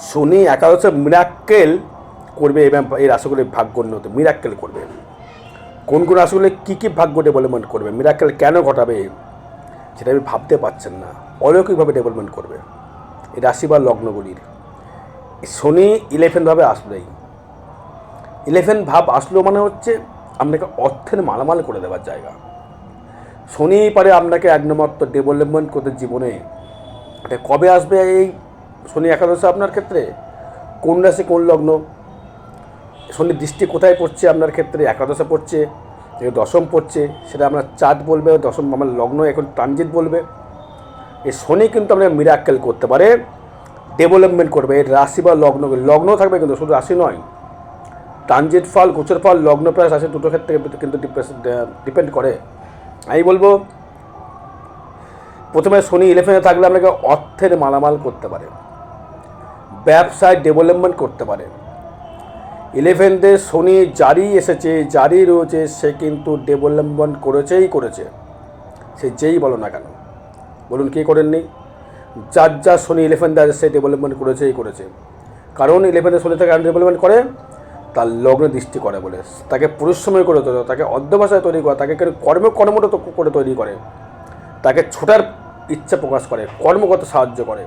শনি একাদশে মিরাক্কেল করবে এবং এই রাশিগুলি ভাগ্য উন্নত মিরাক্কেল করবে। কোন কোন রাশিগুলি কী কী ভাগ্য ডেভেলপমেন্ট করবে, মিরাক্কেল কেন ঘটাবে, সেটা আপনি ভাবতে পারছেন না। অলৌকিকভাবে ডেভেলপমেন্ট করবে এই রাশি বা লগ্নগুলির। শনি 11 ভাবে আসলেই, 11 ভাব আসলো মানে হচ্ছে আপনাকে অর্থের মালামাল করে দেওয়ার জায়গা। শনি পারে আপনাকে এক নম্বর ডেভেলপমেন্ট করতে জীবনে। এটা কবে আসবে এই শনি একাদশে আপনার ক্ষেত্রে? কোন রাশি কোন লগ্ন, শনির দৃষ্টি কোথায় পড়ছে আপনার ক্ষেত্রে? একাদশে পড়ছে, দশম পড়ছে, সেটা আপনার চার্ট বলবে। দশম আমার লগ্ন এখন ট্রানজিট বলবে। এই শনি কিন্তু আপনাকে মিরাক্কেল করতে পারে, ডেভেলপমেন্ট করবে। এর রাশি বা লগ্ন থাকবে, কিন্তু শুধু রাশি নয়, ট্রানজিট ফল, গোচর ফল, লগ্ন প্লাস রাশি দুটো ক্ষেত্রে কিন্তু ডিপেন্ড করে। আমি বলবো প্রথমে শনি 11 থাকলে আপনাকে অর্থের মালামাল করতে পারে, ব্যবসায় ডেভেলপমেন্ট করতে পারে। 11 শনি জারি এসেছে, জারি রয়েছে, সে কিন্তু ডেভেলপমেন্ট করেছে। সে যেই বলো না কেন, বলুন কে করেননি? যার শনি 11 সে ডেভেলপমেন্ট করেছে। কারণ 11 শনি থেকে ডেভেলপমেন্ট করে, তার লগ্ন দৃষ্টি করে বলে। তাকে পরিশ্রমী করে তোলে, তাকে অধ্যবসায় তৈরি করে, তাকে কর্মটা করে তৈরি করে, তাকে ছোটার ইচ্ছা প্রকাশ করে, কর্ম করতে সাহায্য করে।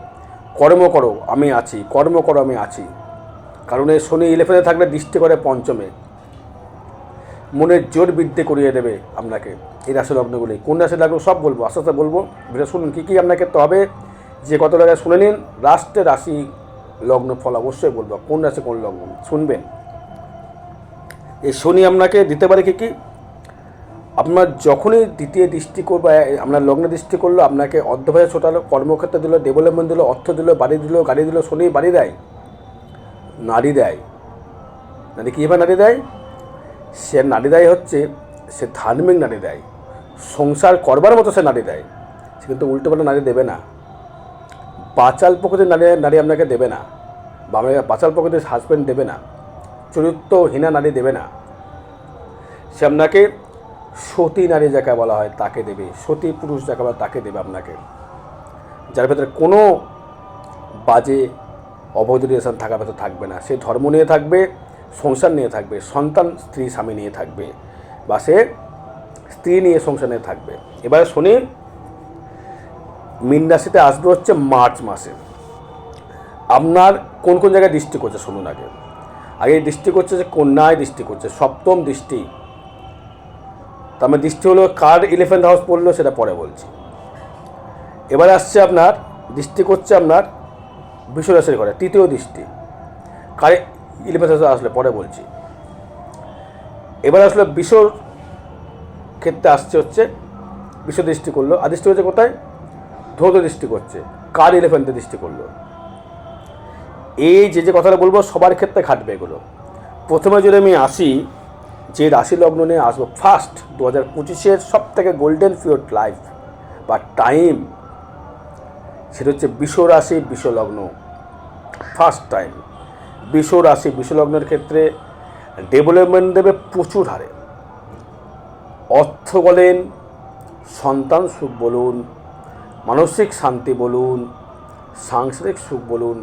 কর্ম করো আমি আছি, কর্ম করো আমি আছি। কারণ এই শনি 11 থাকলে দৃষ্টি করে পঞ্চমে, মনের জোর বৃদ্ধি করিয়ে দেবে আপনাকে। এই রাশি লগ্নগুলি কোন রাশি লাগবে সব বলবো, আস্তে আস্তে বলবো। ভিডিও শুনুন কী কী আপনাকে তো হবে, যে কত জায়গায় শুনে নিন। লাস্টে রাশি লগ্ন ফল অবশ্যই বলবো, কোন রাশি কোন লগ্ন শুনবেন। এই শনি আপনাকে দিতে পারে কী কী? আপনার যখনই দ্বিতীয় দৃষ্টি করবে, আপনার লগ্ন দৃষ্টি করলো, আপনাকে অর্ধভাবে ছোটালো, কর্মক্ষেত্রে দিল, ডেভেলপমেন্ট দিল, অর্থ দিল, বাড়ি দিল, গাড়ি দিল। শনি বাড়ি দেয়, নারী দেয়। নারী কীভাবে নারী দেয়? সে নারী দেয় হচ্ছে, সে ধার্মিক নারী দেয়, সংসার করবার মতো সে নারী দেয়। সে কিন্তু উল্টোপাল্টা নারী দেবে না, বাচাল প্রকৃতির নারী আপনাকে দেবে না, বা আপনাকে বাচাল প্রকৃতির হাজব্যান্ড দেবে না, চরিত্রহীনা নারী দেবে না। সে আপনাকে সতী নারী যাকে বলা হয় তাকে দেবে, সতী পুরুষ যাকে বলা তাকে দেবে আপনাকে, যার ভেতরে কোনো বাজে অবৈধ রিলেশন থাকার ভেতর থাকবে না। সে ধর্ম নিয়ে থাকবে, সংসার নিয়ে থাকবে, সন্তান স্ত্রী স্বামী নিয়ে থাকবে, বা সে স্ত্রী নিয়ে সংসার নিয়ে থাকবে। এবারে শনি মীন রাশিতে আসবে হচ্ছে মার্চ মাসে। আপনার কোন কোন জায়গায় দৃষ্টি করছে শুনুন। আগে দৃষ্টি করছে যে কন্যায় দৃষ্টি করছে, সপ্তম দৃষ্টি। তার মানে দৃষ্টি হলো কার 11th হাউস পড়লো সেটা পরে বলছি। এবারে আসছে আপনার দৃষ্টি করছে আপনার বৃষ রাশির ঘরে, তৃতীয় দৃষ্টি। কার 11th হাউসে আসলে পরে বলছি। এবার আসলে বিশ্বর ক্ষেত্রে আসছে হচ্ছে বিশ্ব দৃষ্টি করলো, আর দৃষ্টি হচ্ছে কোথায়? ধৌত দৃষ্টি করছে, কার 11th দৃষ্টি করলো। এই যে কথাটা বলবো সবার ক্ষেত্রে খাটবে এগুলো। প্রথমে যদি আমি আসি যে রাশি লগ্ন নিয়ে আসবো, ফার্স্ট 2025 সব থেকে গোল্ডেন পিরিয়ড লাইফ বা টাইম, সেটা হচ্ছে বৃষ রাশি বৃষ লগ্ন। ফার্স্ট টাইম বৃষ রাশি বৃষ লগ্নের ক্ষেত্রে ডেভেলপমেন্ট দেবে প্রচুর হারে। অর্থ বলেন, সন্তান সুখ বলুন, মানসিক শান্তি বলুন, সাংসারিক সুখ বলুন,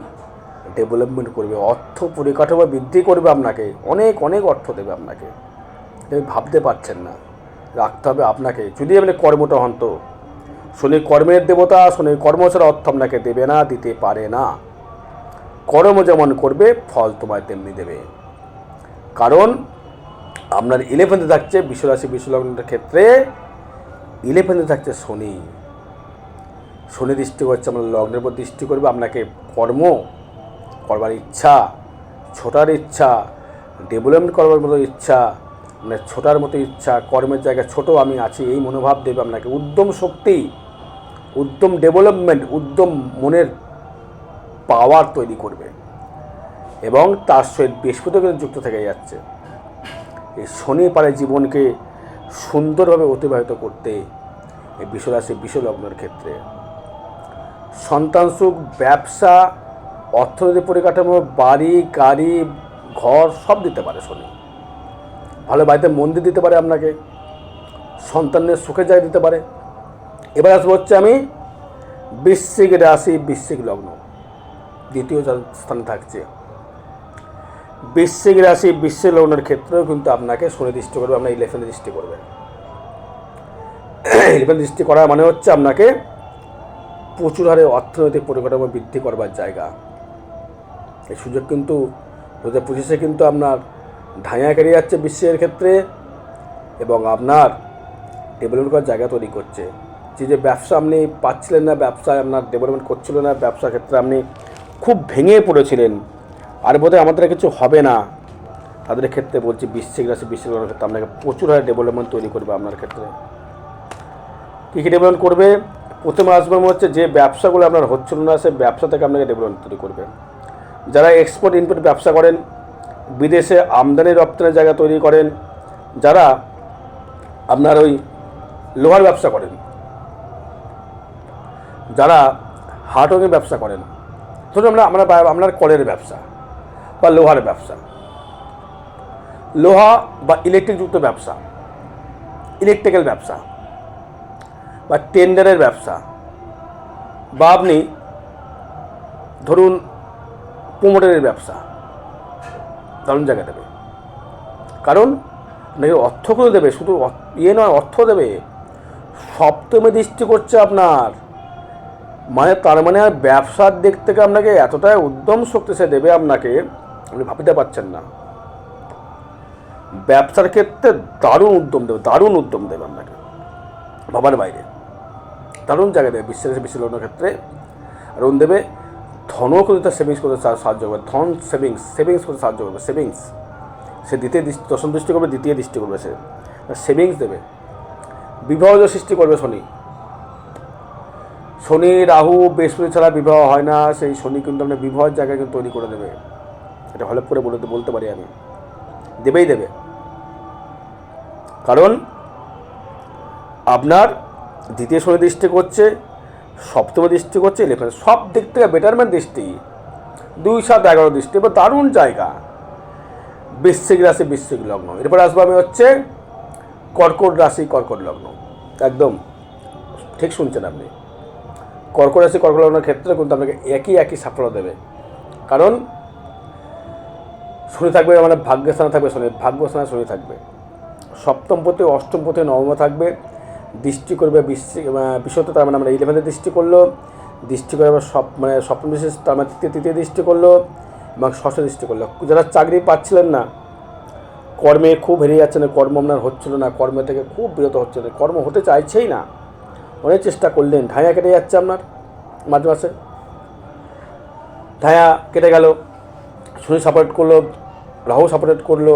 ডেভেলপমেন্ট করবে। অর্থ পরিকাঠামো বৃদ্ধি করবে, আপনাকে অনেক অনেক অর্থ দেবে আপনাকে। আপনি ভাবতে পারছেন না, রাখতে হবে আপনাকে। যদি আপনি কর্মটা হন তো, শনি কর্মের দেবতা, শনি কর্ম ছাড়া অর্থ আপনাকে দেবে না, দিতে পারে না। কর্ম যেমন করবে ফল তোমায় তেমনি দেবে। কারণ আপনার 11th থাকছে বিশ্বরাশি বিশ্বলগ্নের ক্ষেত্রে, 11th থাকছে শনি। শনি দৃষ্টি করছে আপনার লগ্নের উপর দৃষ্টি করবে। আপনাকে কর্ম করবার ইচ্ছা, ছোটার ইচ্ছা, ডেভেলপমেন্ট করবার মতো ইচ্ছা, মানে ছোটার মতো ইচ্ছা, কর্মের জায়গায় ছোট আমি আছি এই মনোভাব দেবে আপনাকে। উদ্যম শক্তি, উদ্যম ডেভেলপমেন্ট, উদ্যম মনের পাওয়ার তৈরি করবে। এবং তার সহিত বৃহস্পতিও যুক্ত থেকে যাচ্ছে। এই শনি পারে জীবনকে সুন্দরভাবে অতিবাহিত করতে এই বিশ্বরাশি বিশ্বলগ্নের ক্ষেত্রে। সন্তান সুখ, ব্যবসা, অর্থনৈতিক পরিকাঠামো, বাড়ি গাড়ি ঘর সব দিতে পারে শনি। ভালো বাড়িতে মন্দির দিতে পারে আপনাকে, সন্তানের সুখে জায়গা দিতে পারে। এবার আসবো হচ্ছে আমি বৃশ্চিক রাশি বৃশ্চিক লগ্ন। দ্বিতীয় স্থানে থাকছে। বৃশ্চিক রাশি বৃশ্চিক লগ্নের ক্ষেত্রেও কিন্তু আপনাকে শনি দৃষ্টি করবে, আপনার 11 দৃষ্টি করবে। 11 দৃষ্টি করা মানে হচ্ছে আপনাকে প্রচুর হারে অর্থনৈতিক পরিকাঠামো বৃদ্ধি করবার জায়গা। এই সুযোগ কিন্তু 2025-এ কিন্তু আপনার ধাঁয়া কেড়ে যাচ্ছে বিশ্বের ক্ষেত্রে, এবং আপনার ডেভেলপমেন্ট করার জায়গা তৈরি করছে। যে ব্যবসা আপনি পাচ্ছিলেন না, ব্যবসায় আপনার ডেভেলপমেন্ট করছিল না, ব্যবসার ক্ষেত্রে আপনি খুব ভেঙে পড়েছিলেন, আর বোধহয় আমাদের কিছু হবে না, তাদের ক্ষেত্রে বলছি বৃশ্চিক রাশি বৃশ্চিক লগ্নের ক্ষেত্রে আপনাকে প্রচুর হারে ডেভেলপমেন্ট তৈরি করবে। আপনার ক্ষেত্রে কী কী ডেভেলপমেন্ট করবে? প্রথমে আসবে হচ্ছে যে ব্যবসাগুলো আপনার হচ্ছিল না, সে ব্যবসা থেকে আপনাকে ডেভেলপমেন্ট তৈরি করবে। যারা এক্সপোর্ট ইম্পোর্ট ব্যবসা করেন, বিদেশে আমদানি রপ্তানির জায়গা তৈরি করেন, যারা আপনার ওই লোহার ব্যবসা করেন, যারা হার্ডওয়ারিং ব্যবসা করেন, ধরুন আপনার কলের ব্যবসা বা লোহার ব্যবসা, লোহা বা ইলেকট্রিকযুক্ত ব্যবসা, ইলেকট্রিক্যাল ব্যবসা বা টেন্ডারের ব্যবসা, বা আপনি ধরুন প্রোমোটারের ব্যবসা, দারুণ জায়গা দেবে। কারণ আপনাকে অর্থগুলো দেবে, শুধু ইয়ে নয়, অর্থ দেবে। সপ্তমে দৃষ্টি করছে আপনার, মানে তার মানে ব্যবসার দিক থেকে আপনাকে এতটাই উদ্যম শক্তি সে দেবে আপনাকে, আপনি ভাবতে পারছেন না। ব্যবসার ক্ষেত্রে দারুণ উদ্যম দেবে আপনাকে, ভাবার বাইরে দারুণ জায়গা দেবে। বিশ্ব লগ্নের ক্ষেত্রে আরুণ দেবে। ধনও কিন্তু তার সেভিংস করতে সাহায্য করবে, ধন সেভিংস করতে সাহায্য করবে। সেভিংস সে দশম দৃষ্টি করবে, দ্বিতীয় দৃষ্টি করবে, সে সেভিংস দেবে। বিবাহ সৃষ্টি করবে শনি রাহু বৃহস্পতি ছাড়া বিবাহ হয় না, সেই শনি কিন্তু আপনার বিবাহের জায়গায় কিন্তু তৈরি করে দেবে। এটা হলপ করে বলতে পারি আমি, দেবেই দেবে। কারণ আপনার দ্বিতীয় শনি দৃষ্টি করছে, সপ্তম দৃষ্টি করছে, 11 সব দিক থেকে বেটারমেন্ট দৃষ্টি, 2, 7, 11 দৃষ্টি, এবার দারুণ জায়গা। বৃশ্চিক রাশি বৃশ্চিক লগ্ন। এরপর আসবো আমি হচ্ছে কর্কট রাশি কর্কট লগ্ন। একদম ঠিক শুনছেন আপনি, কর্কট রাশি কর্কট লগ্নের ক্ষেত্রে কিন্তু আপনাকে একই সাফল্য দেবে। কারণ শনি থাকবে, মানে ভাগ্যস্থানে থাকবে শনি, ভাগ্যস্থানে শনি থাকবে, সপ্তম পথে অষ্টম পথে নবম থাকবে, দৃষ্টি করবে বিশ্বতে, তার মানে আমরা 11 দৃষ্টি করলো, দৃষ্টি করে সপ্তম দৃষ্টি, তার মানে তৃতীয় দৃষ্টি করলো, এবং ষষ্ঠ দৃষ্টি করলো। যারা চাকরি পাচ্ছিলেন না, কর্মে খুব হেরে যাচ্ছেন, কর্ম আপনার হচ্ছিল না, কর্ম থেকে খুব বিরত হচ্ছে না, কর্ম হতে চাইছেই না, অনেক চেষ্টা করলেন, ধাঁয়া কেটে যাচ্ছে আপনার মাঝে ধাঁয়া কেটে গেল, শনি সাপোর্ট করলো, রাহু সাপোর্ট করলো,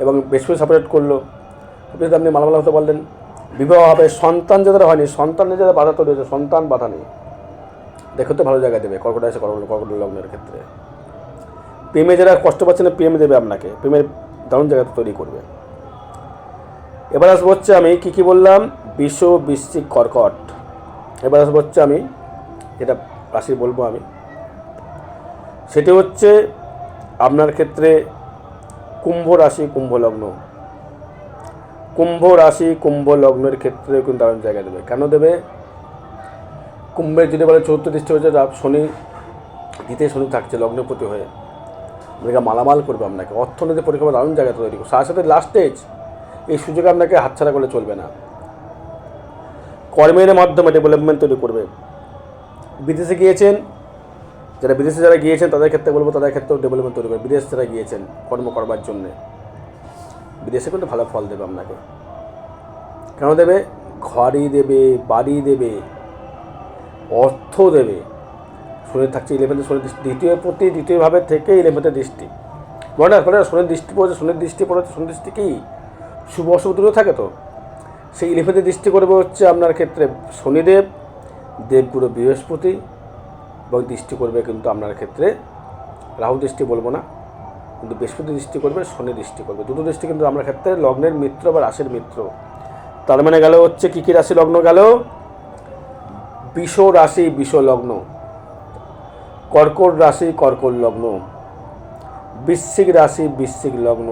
এবং বৃহস্পতি সাপোর্ট করলো, আপনি মালামালা হতে পারলেন, বিবাহ হবে। সন্তান যাদের হয়নি, সন্তানের যাদের বাধা তৈরি হয়েছে, সন্তান বাধা নেই, দেখো তো ভালো জায়গা দেবে কর্কট রাশি কর্কট লগ্নের ক্ষেত্রে। প্রেমে যারা কষ্ট পাচ্ছে না, প্রেম দেবে আপনাকে, প্রেমের দারুণ জায়গা তৈরি করবে। এবার আসবো হচ্ছে আমি কী বললাম, বিষ বৃশ্চিক কর্কট। এবার আসবো হচ্ছে আমি যেটা রাশি বলবো আমি, সেটি হচ্ছে আপনার ক্ষেত্রে কুম্ভ রাশি কুম্ভ লগ্ন। কুম্ভ রাশি কুম্ভ লগ্নের ক্ষেত্রে কিন্তু দারুণ জায়গা দেবে। কেন দেবে? কুম্ভের যদি বলে চতুর্থ দৃষ্টি হচ্ছে শনি, দ্বিতীয় শনি থাকছে লগ্নপতি হয়ে, আপনাকে মালামাল করবে, আপনাকে অর্থনৈতিক পরিকাঠামো দারুণ জায়গা তৈরি করবে। সাথে সাথে লাস্ট স্টেজ, এই সুযোগে আপনাকে হাতছাড়া করলে চলবে না। কর্মের মাধ্যমে ডেভেলপমেন্ট তৈরি করবে। বিদেশে গিয়েছেন, বিদেশে যারা গিয়েছেন তাদের ক্ষেত্রে বলবো, তাদের ক্ষেত্রেও ডেভেলপমেন্ট তৈরি করবে। বিদেশে যারা গিয়েছেন কর্ম করবার জন্যে, বিদেশে কিন্তু ভালো ফল দেবে আপনাকে। কেন দেবে? ঘরই দেবে, বাড়ি দেবে, অর্থ দেবে। শনি থাকছে 11, শনি দ্বিতীয়ভাবে থেকে 11 দৃষ্টি, মনে হয় শনির দৃষ্টি পড়েছে, শনির দৃষ্টি কি শুভ অশুভ দূরে থাকে, তো সেই 11 দৃষ্টি করবে হচ্ছে আপনার ক্ষেত্রে শনিদেব, দেবগুরু বৃহস্পতি, এবং দৃষ্টি করবে কিন্তু আপনার ক্ষেত্রে রাহু দৃষ্টি বলবো না, কিন্তু বৃহস্পতি দৃষ্টি করবে, শনি দৃষ্টি করবে। দুটো দৃষ্টি কিন্তু আমার ক্ষেত্রে লগ্নের মিত্র বা রাশির মিত্র। তার মানে গেল হচ্ছে কী রাশি লগ্ন গেল, বিষ রাশি বিষ লগ্ন, কর্কট রাশি কর্কট লগ্ন, বৃশ্চিক রাশি বৃশ্চিক লগ্ন,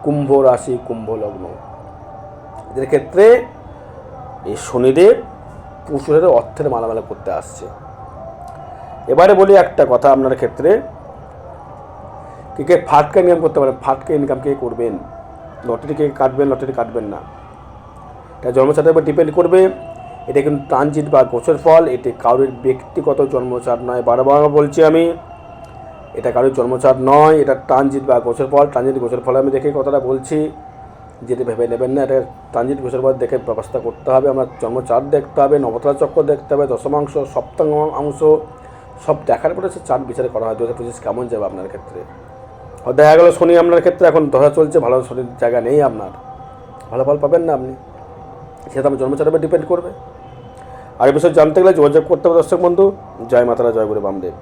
কুম্ভ রাশি কুম্ভ লগ্ন। এদের ক্ষেত্রে এই শনিদেব প্রচুর অর্থের মালামালা করতে আসছে। এবারে বলি একটা কথা আপনার ক্ষেত্রে, কে ফাটকা ইনকাম করতে পারেন, ফাটকা ইনকাম কে করবেন, লটারি কে কাটবেন, লটারি কাটবেন না, এটা জন্মচারের উপর ডিপেন্ড করবে। এটা কিন্তু ট্রানজিট বা গোচর ফল, এটি কারোর ব্যক্তিগত জন্মচার নয়, বারবার বলছি আমি, এটা কারোর জন্মচার নয়, এটা ট্রানজিট বা গোচর ফল। ট্রানজিট গোচর ফল আমি দেখে কথাটা বলছি, যেটি ভেবে নেবেন না। এটা ট্রানজিট গোচর ফল দেখে ব্যবস্থা করতে হবে। আমার জন্মচার দেখতে হবে, নবতলা চক্র দেখতে হবে, দশমাংশ, সপ্তমাংশ সব দেখার পরে সে চার বিচারে করা হয় 2025 কেমন যাবে আপনার ক্ষেত্রে। দেখা গেলো শনি আপনার ক্ষেত্রে এখন ধরা চলছে, ভালো শনির জায়গা নেই, আপনার ভালো ফল পাবেন না আপনি, সেটা আমার জন্মচারের উপর ডিপেন্ড করবে। আর এই বিষয়ে জানতে গেলে যোগাযোগ করতে হবে দর্শক বন্ধু। জয় মাতারা, জয় গুরু বামদেব।